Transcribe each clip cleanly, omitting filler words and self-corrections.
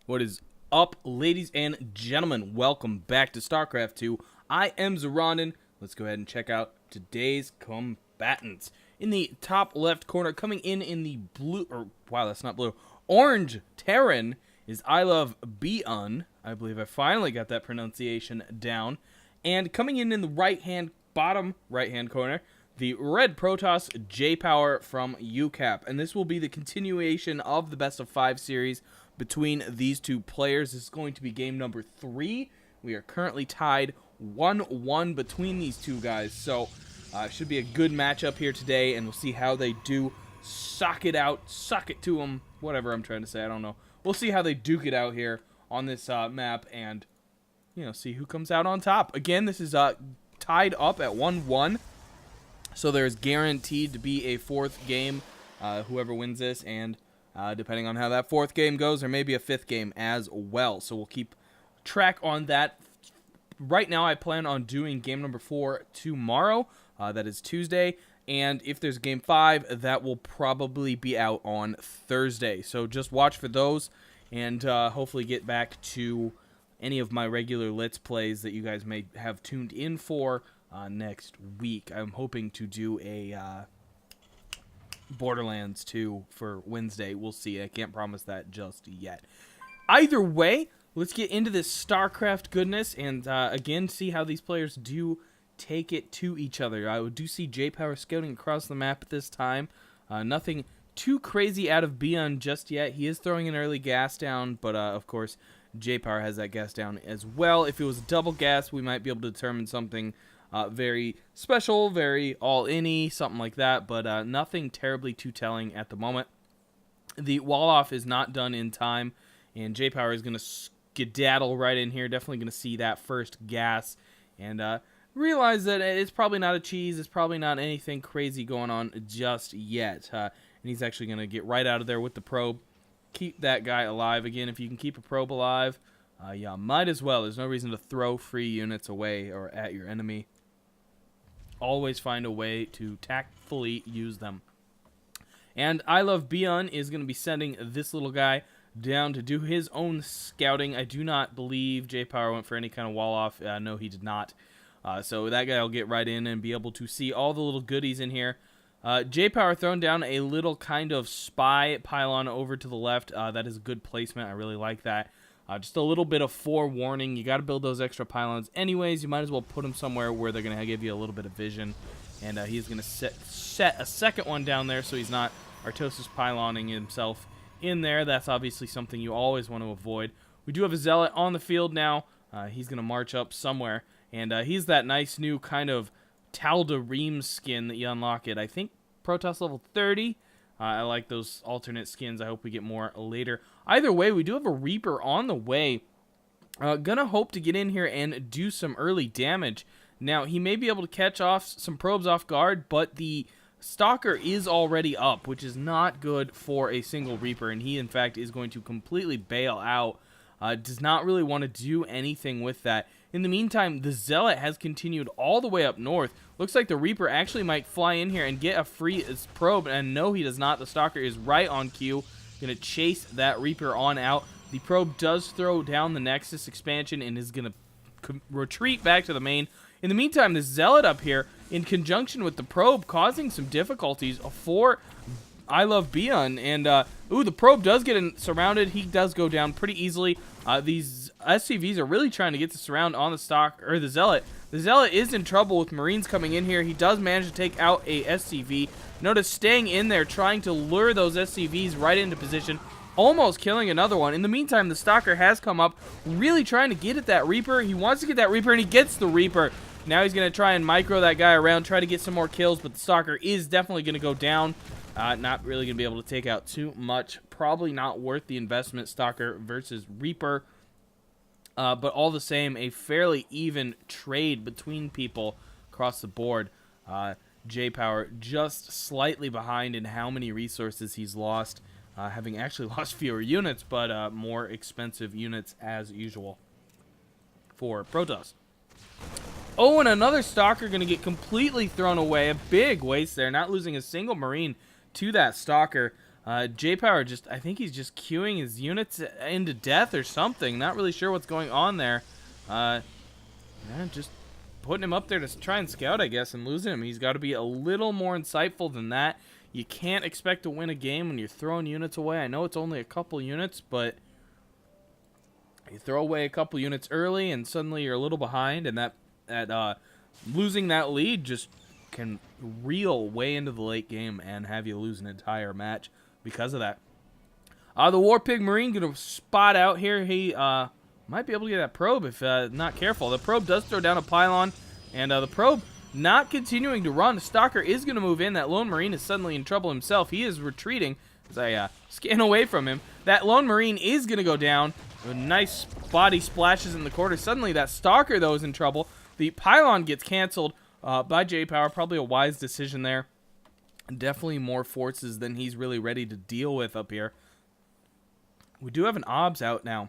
What is up, ladies and gentlemen? Welcome back to Starcraft 2. I am Zoronden. Let's go ahead and check out today's combatants. In the top left corner, coming in the blue, or wow, that's not blue, orange Terran is iLoveByun. I believe I finally got that pronunciation down. And coming in the bottom right-hand corner, the red Protoss JayPower from UCAP. And this will be the continuation of the best of 5 series between these two players. This is going to be game number 3. We are currently tied 1-1 between these two guys. So it should be a good matchup here today, and we'll see how they do. Suck it out. Suck it to them. Whatever I'm trying to say. I don't know. We'll see how they duke it out here on this map and, see who comes out on top. Again, this is tied up at 1-1. So there's guaranteed to be a 4th game, whoever wins this, and depending on how that 4th game goes, there may be a 5th game as well. So we'll keep track on that. Right now, I plan on doing game number 4 tomorrow. That is Tuesday. And if there's game 5, that will probably be out on Thursday. So just watch for those and hopefully get back to any of my regular Let's Plays that you guys may have tuned in for next week. I'm hoping to do a Borderlands 2 for Wednesday. We'll see. I can't promise that just yet. Either way, let's get into this StarCraft goodness and again see how these players do take it to each other. I do see JayPower scouting across the map at this time. Nothing too crazy out of Byun just yet. He is throwing an early gas down, but of course JayPower has that gas down as well. If it was double gas, we might be able to determine something very special, very all-in-y, something like that, but nothing terribly too telling at the moment. The wall-off is not done in time, and JayPower is going to skedaddle right in here. Definitely going to see that first gas and realize that it's probably not a cheese. It's probably not anything crazy going on just yet. And he's actually going to get right out of there with the probe. Keep that guy alive. Again, if you can keep a probe alive, yeah, might as well. There's no reason to throw free units away or at your enemy. Always find a way to tactfully use them. And iLoveByun is going to be sending this little guy down to do his own scouting. I do not believe JayPower went for any kind of wall-off. No, he did not. So that guy will get right in and be able to see all the little goodies in here. JayPower throwing down a little kind of spy pylon over to the left. That is a good placement. I really like that. Just a little bit of forewarning. You got to build those extra pylons anyways. You might as well put them somewhere where they're going to give you a little bit of vision. And he's going to set a second one down there so he's not Artosis pyloning himself in there. That's obviously something you always want to avoid. We do have a Zealot on the field now. He's going to march up somewhere. And he's that nice new kind of Tal'Darim skin that you unlock it. I think Protoss level 30. I like those alternate skins. I hope we get more later. Either way, we do have a Reaper on the way. Gonna hope to get in here and do some early damage. Now, he may be able to catch off some probes off guard, but the Stalker is already up, which is not good for a single Reaper, and he, in fact, is going to completely bail out. Does not really want to do anything with that. In the meantime, the Zealot has continued all the way up north. Looks like the Reaper actually might fly in here and get a free probe, and no, he does not. The Stalker is right on cue. Going to chase that Reaper on out. The probe does throw down the Nexus expansion and is going to retreat back to the main. In the meantime, the Zealot up here, in conjunction with the probe, causing some difficulties for iLoveByun, and the probe does get surrounded. He does go down pretty easily. These SCVs are really trying to get the surround on the the Zealot. The Zealot is in trouble with Marines coming in here. He does manage to take out a SCV. Notice staying in there, trying to lure those SCVs right into position, almost killing another one. In the meantime, the Stalker has come up, really trying to get at that Reaper. He wants to get that Reaper, and he gets the Reaper. Now he's going to try and micro that guy around, try to get some more kills, but the Stalker is definitely going to go down. Not really going to be able to take out too much. Probably not worth the investment, Stalker versus Reaper. But all the same, a fairly even trade between people across the board. JayPower just slightly behind in how many resources he's lost. Having actually lost fewer units, but more expensive units as usual for Protoss. Oh, and another Stalker going to get completely thrown away. A big waste there. Not losing a single Marine to that Stalker. JayPower just, I think he's just queuing his units into death or something. Not really sure what's going on there. Yeah, just putting him up there to try and scout, I guess, and losing him. He's got to be a little more insightful than that. You can't expect to win a game when you're throwing units away. I know it's only a couple units, but you throw away a couple units early and suddenly you're a little behind, and that losing that lead just can reel way into the late game and have you lose an entire match because of that. The War Pig Marine going to spot out here. He might be able to get that probe if not careful. The probe does throw down a pylon, and the probe not continuing to run. Stalker is going to move in. That Lone Marine is suddenly in trouble himself. He is retreating as I scan away from him. That Lone Marine is going to go down. A nice body splashes in the corner. Suddenly that Stalker, though, is in trouble. The pylon gets canceled by JayPower. Probably a wise decision there. Definitely more forces than he's really ready to deal with up here. We do have an OBS out now.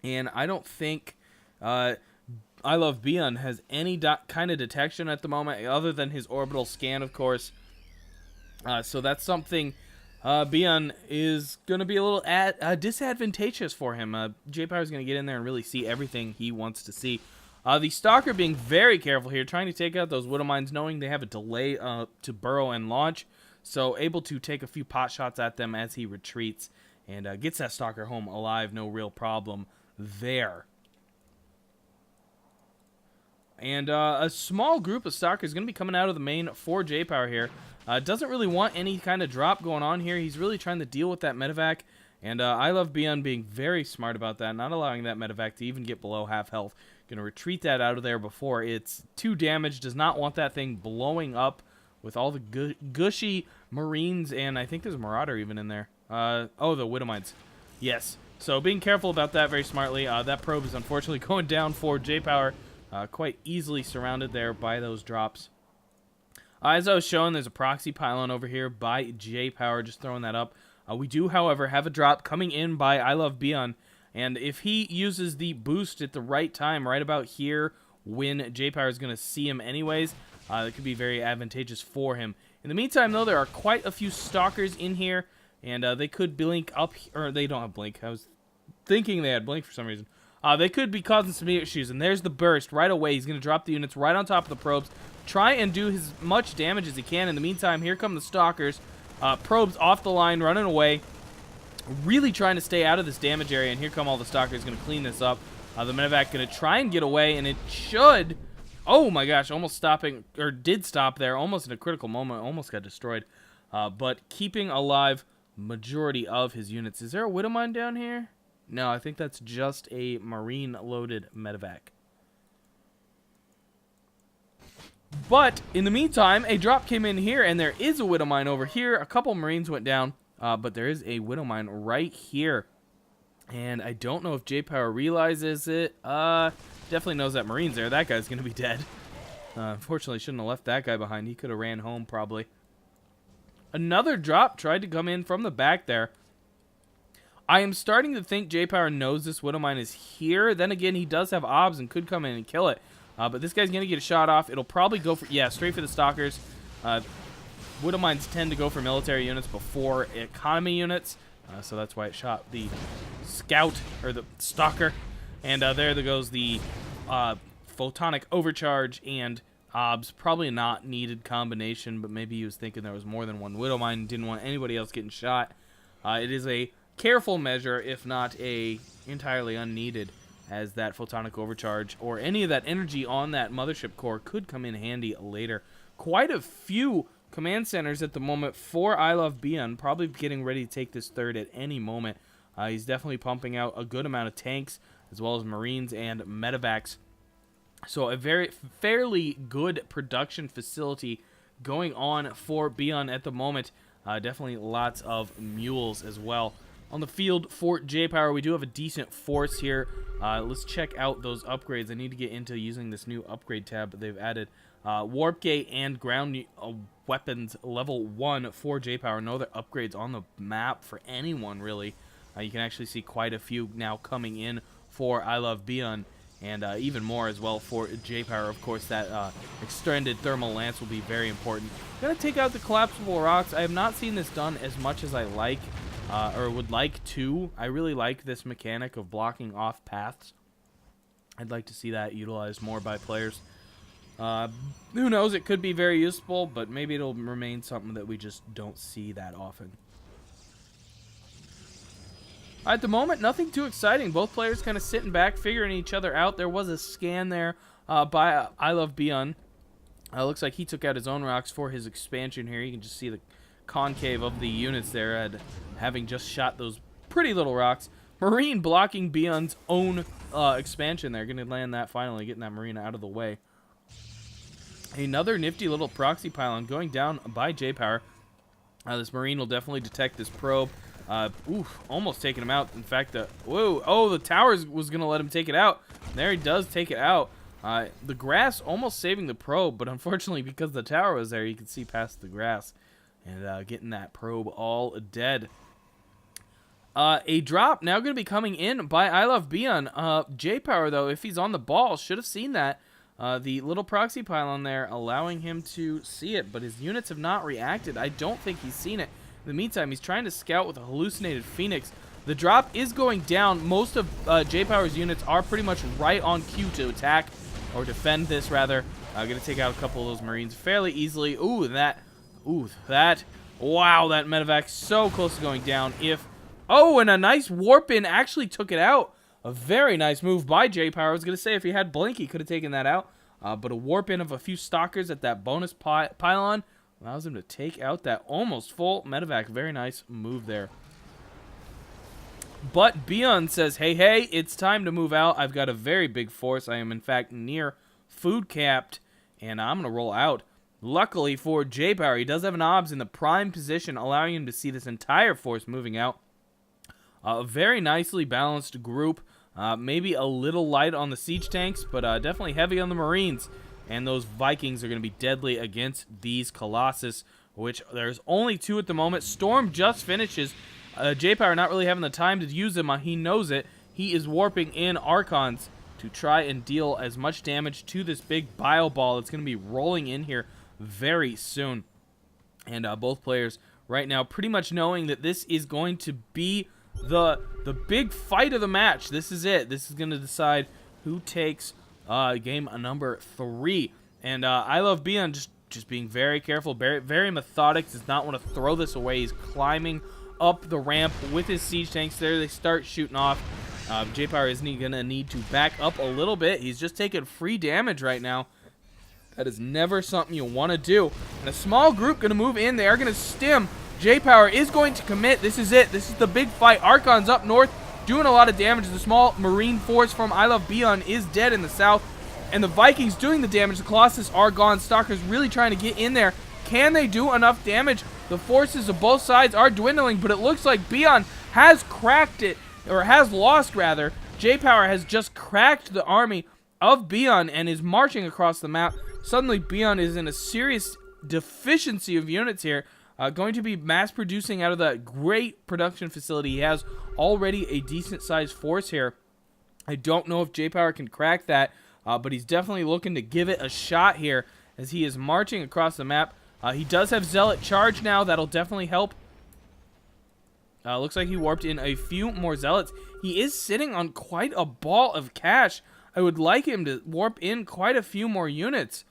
And I don't think iLoveByun has any kind of detection at the moment, other than his orbital scan, of course. So that's something Byun is going to be a little disadvantageous for him. JayPower is going to get in there and really see everything he wants to see. The Stalker being very careful here, trying to take out those Widow Mines, knowing they have a delay to burrow and launch. So able to take a few pot shots at them as he retreats and gets that Stalker home alive, no real problem there. And a small group of Stalkers is going to be coming out of the main for JayPower here. Doesn't really want any kind of drop going on here. He's really trying to deal with that medevac. And iLoveByun being very smart about that, not allowing that medevac to even get below half health. Going to retreat that out of there before it's too damaged. Does not want that thing blowing up with all the gushy Marines. And I think there's a Marauder even in there. Oh, the Widow Mines. Yes. So being careful about that very smartly. That probe is unfortunately going down for JayPower. Quite easily surrounded there by those drops. As I was showing, there's a proxy pylon over here by JayPower, just throwing that up. We do, however, have a drop coming in by iLoveByun, and if he uses the boost at the right time, right about here, when JayPower is going to see him anyways, that could be very advantageous for him. In the meantime, though, there are quite a few Stalkers in here, and they could blink up, or they don't have blink. I was thinking they had blink for some reason. They could be causing some issues, and there's the burst right away. He's going to drop the units right on top of the probes, try and do as much damage as he can. In the meantime, here come the Stalkers. Probes off the line, running away, really trying to stay out of this damage area, and here come all the Stalkers going to clean this up. The medevac going to try and get away, and it should... Oh my gosh, almost stopping, or did stop there, almost in a critical moment, almost got destroyed. But keeping alive majority of his units. Is there a Widow Mine down here? No, I think that's just a Marine-loaded medevac. But, in the meantime, a drop came in here, and there is a Widow Mine over here. A couple Marines went down, but there is a Widow Mine right here. And I don't know if JayPower realizes it. Definitely knows that Marine's there. That guy's going to be dead. Unfortunately, shouldn't have left that guy behind. He could have ran home, probably. Another drop tried to come in from the back there. I am starting to think JayPower knows this Widow Mine is here. Then again, he does have OBS and could come in and kill it. But this guy's going to get a shot off. It'll probably go for... Yeah, straight for the Stalkers. Widow Mines tend to go for military units before economy units. So that's why it shot the Scout, or the Stalker. And there goes the Photonic Overcharge and OBS. Probably a not needed combination, but maybe he was thinking there was more than one Widow Mine and didn't want anybody else getting shot. It is a careful measure, if not a entirely unneeded, as that Photonic Overcharge or any of that energy on that mothership core could come in handy later. Quite a few command centers at the moment for iLoveByun, probably getting ready to take this third at any moment. He's definitely pumping out a good amount of tanks, as well as Marines and medevacs. So a fairly good production facility going on for Byun at the moment. Definitely lots of mules as well. On the field for JayPower, we do have a decent force here. Let's check out those upgrades. I need to get into using this new upgrade tab that they've added. Warp Gate and ground weapons level 1 for JayPower. No other upgrades on the map for anyone, really. You can actually see quite a few now coming in for iLoveByun. and even more as well for JayPower. Of course, that extended thermal lance will be very important. Gonna take out the collapsible rocks. I have not seen this done as much as I like, or would like to. I really like this mechanic of blocking off paths. I'd like to see that utilized more by players. Who knows, it could be very useful, but maybe it'll remain something that we just don't see that often. At the moment, nothing too exciting. Both players kind of sitting back, figuring each other out. There was a scan there by iLoveByun. Looks like he took out his own rocks for his expansion here. You can just see the concave of the units there, having just shot those pretty little rocks. Marine blocking Byun's own expansion there. Going to land that finally, getting that Marine out of the way. Another nifty little proxy pylon going down by JayPower. This Marine will definitely detect this probe. Almost taking him out. In fact, the tower was going to let him take it out. There he does take it out. The grass almost saving the probe, but unfortunately because the tower was there, you can see past the grass. And getting that probe all dead. A drop now going to be coming in by iLoveByun. JayPower, though, if he's on the ball, should have seen that. The little proxy pylon there allowing him to see it, but his units have not reacted. I don't think he's seen it. In the meantime, he's trying to scout with a hallucinated Phoenix. The drop is going down. Most of JayPower's units are pretty much right on cue to attack, or defend this, rather. Going to take out a couple of those Marines fairly easily. Wow, that medevac so close to going down. And a nice warp in actually took it out. A very nice move by JayPower. I was going to say if he had Blink, he could have taken that out. But a warp in of a few stalkers at that bonus pylon allows him to take out that almost full medevac. Very nice move there. But Byun says, hey, it's time to move out. I've got a very big force. I am, in fact, near food capped, and I'm going to roll out. Luckily for JayPower, he does have an OBS in the prime position, allowing him to see this entire force moving out. A very nicely balanced group. Maybe a little light on the siege tanks, but definitely heavy on the Marines. And those Vikings are going to be deadly against these Colossus, which there's only 2 at the moment. Storm just finishes. JayPower not really having the time to use them. He knows it. He is warping in Archons to try and deal as much damage to this big bio ball that's going to be rolling in here very soon. And both players right now pretty much knowing that this is going to be the big fight of the match. This is it. This is going to decide who takes game number 3. And iLoveByun just being very careful, very methodic. Does not want to throw this away. He's climbing up the ramp with his siege tanks. There they start shooting off. JayPower is going to need to back up a little bit. He's just taking free damage right now. That is never something you want to do. And a small group going to move in. They are going to stim. JayPower is going to commit. This is it. This is the big fight. Archon's up north doing a lot of damage. The small Marine force from iLoveByun is dead in the south. And the Vikings doing the damage. The Colossus are gone. Stalkers really trying to get in there. Can they do enough damage? The forces of both sides are dwindling, but it looks like Byun has cracked it, or has lost, rather. JayPower has just cracked the army of Byun and is marching across the map. Suddenly, Byun is in a serious deficiency of units here. Going to be mass producing out of that great production facility. He has already a decent sized force here. I don't know if JayPower can crack that, but he's definitely looking to give it a shot here as he is marching across the map. He does have Zealot charge now. That'll definitely help. Looks like he warped in a few more Zealots. He is sitting on quite a ball of cash. I would like him to warp in quite a few more units,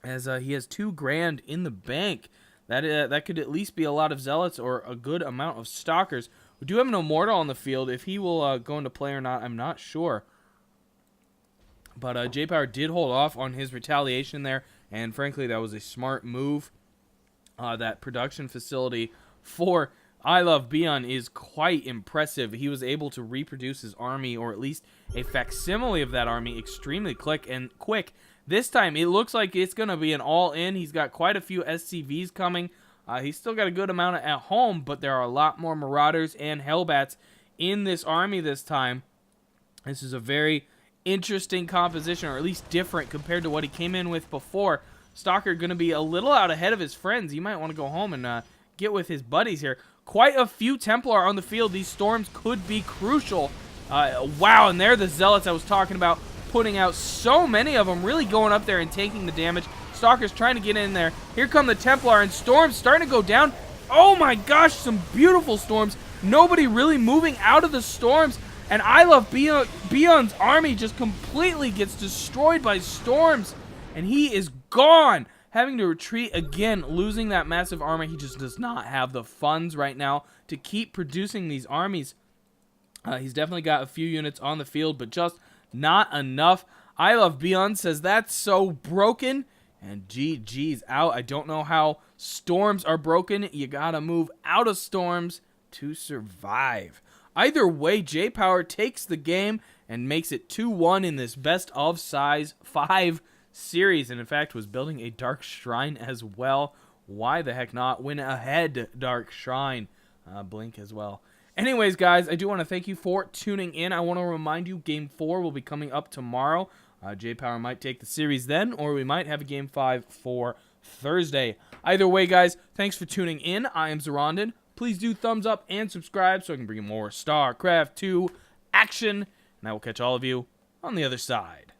as he has $2 grand in the bank. That could at least be a lot of Zealots or a good amount of Stalkers. We do have an Immortal on the field. If he will go into play or not, I'm not sure. But JayPower did hold off on his retaliation there, and frankly, that was a smart move. That production facility for iLoveByun is quite impressive. He was able to reproduce his army, or at least a facsimile of that army, extremely quick. This time, it looks like it's going to be an all-in. He's got quite a few SCVs coming. He's still got a good amount at home, but there are a lot more Marauders and Hellbats in this army this time. This is a very interesting composition, or at least different compared to what he came in with before. Stalker going to be a little out ahead of his friends. He might want to go home and get with his buddies here. Quite a few Templar on the field. These storms could be crucial Wow, and they're the Zealots I was talking about, putting out so many of them, really going up there and taking the damage. Stalker's trying to get in there. Here come the Templar, and Storm's starting to go down. Oh my gosh, some beautiful Storms. Nobody really moving out of the Storms, and iLoveByun's army just completely gets destroyed by Storms, and he is gone, having to retreat again, losing that massive army. He just does not have the funds right now to keep producing these armies. He's definitely got a few units on the field, but just not enough. iLoveByun says that's so broken, and GG's out. I don't know how Storms are broken. You gotta move out of Storms to survive. Either way, JayPower takes the game and makes it 2-1 in this best of size 5 series, and in fact was building a Dark Shrine as well. Why the heck not? Win ahead, Dark Shrine. Blink as well. Anyways, guys, I do want to thank you for tuning in. I want to remind you, Game 4 will be coming up tomorrow. JayPower might take the series then, or we might have a Game 5 for Thursday. Either way, guys, thanks for tuning in. I am Zoronden. Please do thumbs up and subscribe so I can bring you more StarCraft 2 action. And I will catch all of you on the other side.